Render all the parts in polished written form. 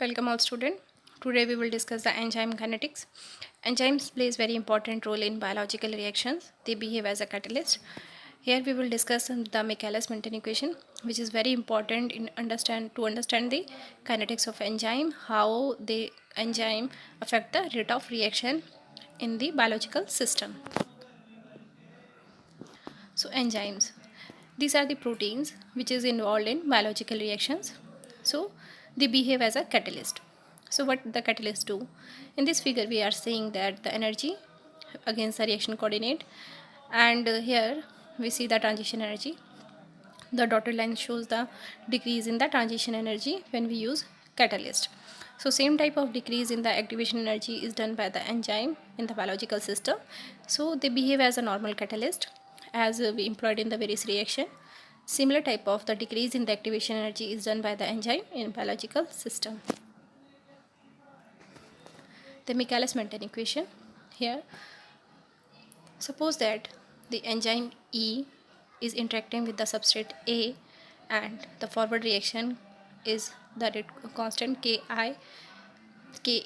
Welcome all student. Today we will discuss the enzyme kinetics. Enzymes plays very important role in biological reactions. They behave as a catalyst. Here we will discuss the Michaelis-Menten equation, which is very important in understand the kinetics of enzyme, how the enzyme affect the rate of reaction in the biological system. So enzymes, these are the proteins which is involved in biological reactions. So they behave as a catalyst. So what the catalyst do? In this figure we are seeing that the energy against the reaction coordinate, and here we see the transition energy. The dotted line shows the decrease in the transition energy when we use catalyst. So same type of decrease in the activation energy is done by the enzyme in the biological system. So they behave as a normal catalyst as we employed in the various reaction. Similar type of the decrease in the activation energy is done by the enzyme in biological system. The Michaelis-Menten equation. Here, suppose that the enzyme E is interacting with the substrate A, and the forward reaction is the constant Ki, K,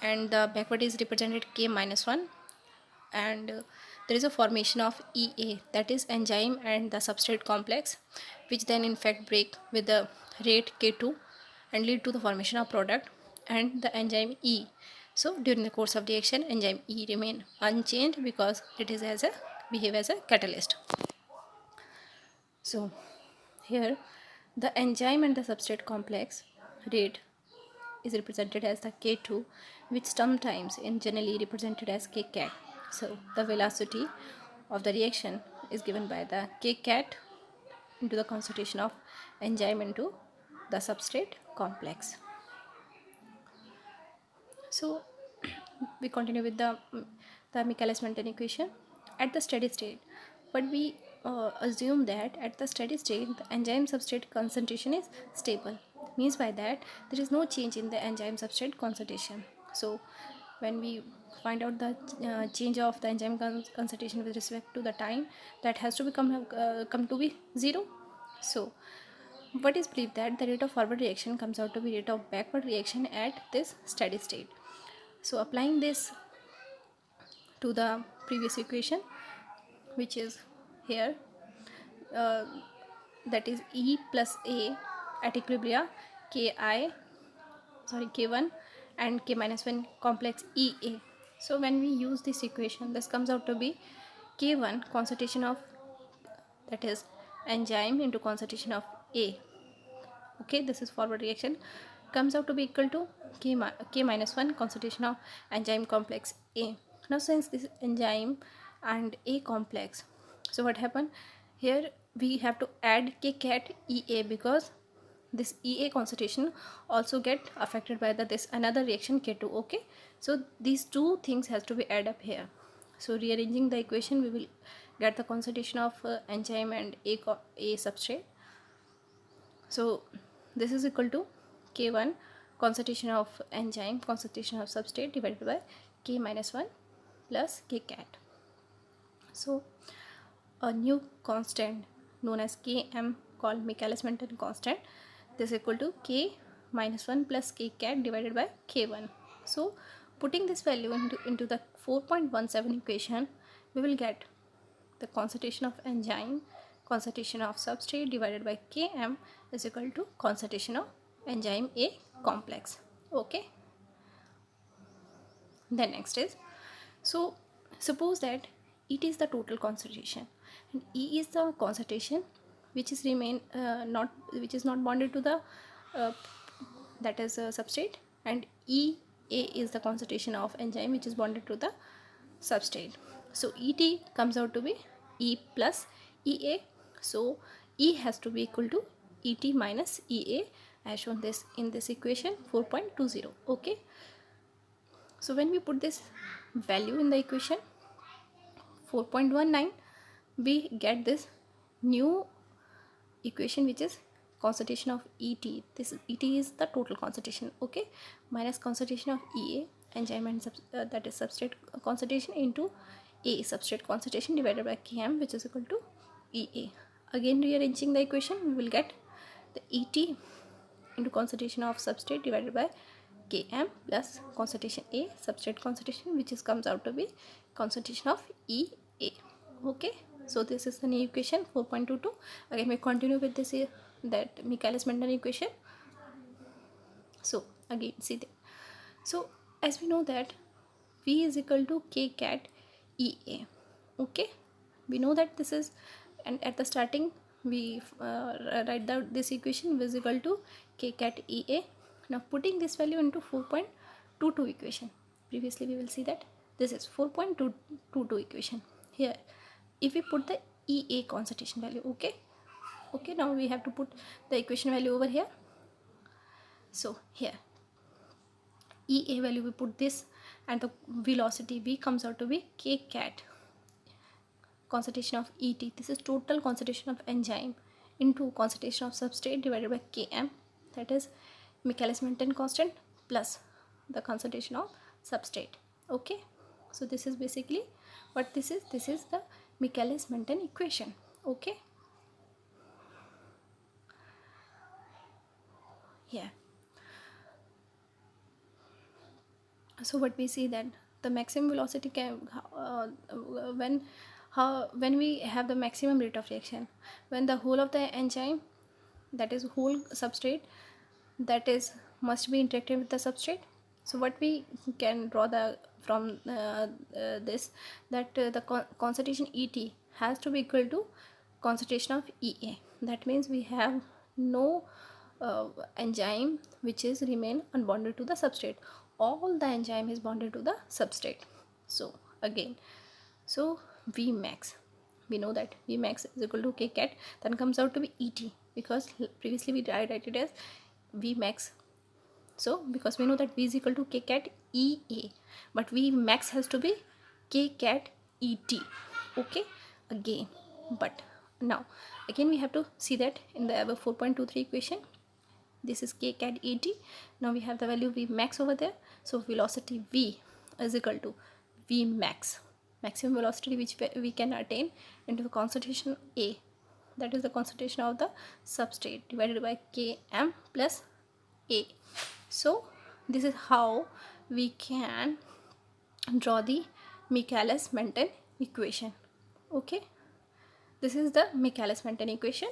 and the backward is represented K minus 1, and there is a formation of EA, that is enzyme and the substrate complex, which then in fact break with the rate K2 and lead to the formation of product and the enzyme E. So during the course of reaction, enzyme E remain unchanged because it is as a behave as a catalyst. So here the enzyme and the substrate complex rate is represented as the K2, which sometimes in generally represented as Kcat. So the velocity of the reaction is given by the Kcat into the concentration of enzyme into the substrate complex. So we continue with the Michaelis-Menten equation. At the steady state, but we assume that at the steady state the enzyme substrate concentration is stable. Means by that there is no change in the enzyme substrate concentration. So when we find out the change of the enzyme concentration with respect to the time, that has to become come to be zero. So what is believed that the rate of forward reaction comes out to be rate of backward reaction at this steady state. So applying this to the previous equation, which is here, uh, that is E plus A at equilibria K1 and K minus 1 complex EA. So when we use this equation, this comes out to be K1 concentration of, that is enzyme, into concentration of A. Okay, this is forward reaction, comes out to be equal to K minus 1 concentration of enzyme complex A. Now since this enzyme and A complex, so what happened here, we have to add Kcat EA because this EA concentration also get affected by this another reaction K2. Okay, so these two things has to be added up here. So rearranging the equation, we will get the concentration of enzyme and A substrate. So this is equal to K1 concentration of enzyme, concentration of substrate divided by K minus 1 plus Kcat. So a new constant known as Km, called Michaelis-Menten constant, this is equal to K minus 1 plus Kcat divided by K1. So putting this value into the 4.17 equation, we will get the concentration of enzyme, concentration of substrate divided by Km is equal to concentration of enzyme A complex. Okay, then next is, so suppose that it is the total concentration and E is the concentration which is not bonded to the uh, that is a substrate, and EA is the concentration of enzyme which is bonded to the substrate. So ET comes out to be E plus EA. So E has to be equal to ET minus EA as shown this in this equation 4.20. Okay, so when we put this value in the equation 4.19, we get this new equation which is concentration of ET. This ET is the total concentration, okay, minus concentration of EA enzyme and that is substrate concentration into A substrate concentration divided by Km, which is equal to EA. Again rearranging the equation, we will get the ET into concentration of substrate divided by Km plus concentration A, substrate concentration, which is comes out to be concentration of Ea. Okay, so this is the new equation 4.22. Again we continue with this that Michaelis-Menten equation. So again see there. So as we know that V is equal to K cat Ea. Okay, we know that this is, and at the starting we write down this equation V is equal to K cat Ea. Now putting this value into 4.22 equation, previously we will see that this is 4.22 equation. Here if we put the Ea concentration value, okay, now we have to put the equation value over here. So here Ea value we put this, and the velocity V comes out to be K cat concentration of Et, this is total concentration of enzyme into concentration of substrate divided by Km, that is Michaelis-Menten constant plus the concentration of substrate. Okay, so this is basically what this is the Michaelis-Menten equation. Okay, yeah. So what we see that the maximum velocity can when we have the maximum rate of reaction, when the whole of the enzyme, that is whole substrate, that is must be interacted with the substrate. So what we can draw the from this, that the concentration Et has to be equal to concentration of Ea. That means we have no enzyme which is remain unbonded to the substrate. All the enzyme is bonded to the substrate. So again, so Vmax, we know that Vmax is equal to K cat, then comes out to be Et, because previously we write it as Vmax. So because we know that V is equal to K cat Ea, but Vmax has to be K cat Et. Okay, again, but now again we have to see that in the above 4.23 equation, this is K cat Et. Now we have the value Vmax over there. So velocity V is equal to Vmax, maximum velocity which we can attain, into the concentration A, that is the concentration of the substrate, divided by Km plus A. So this is how we can draw the Michaelis-Menten equation. Okay, this is the Michaelis-Menten equation.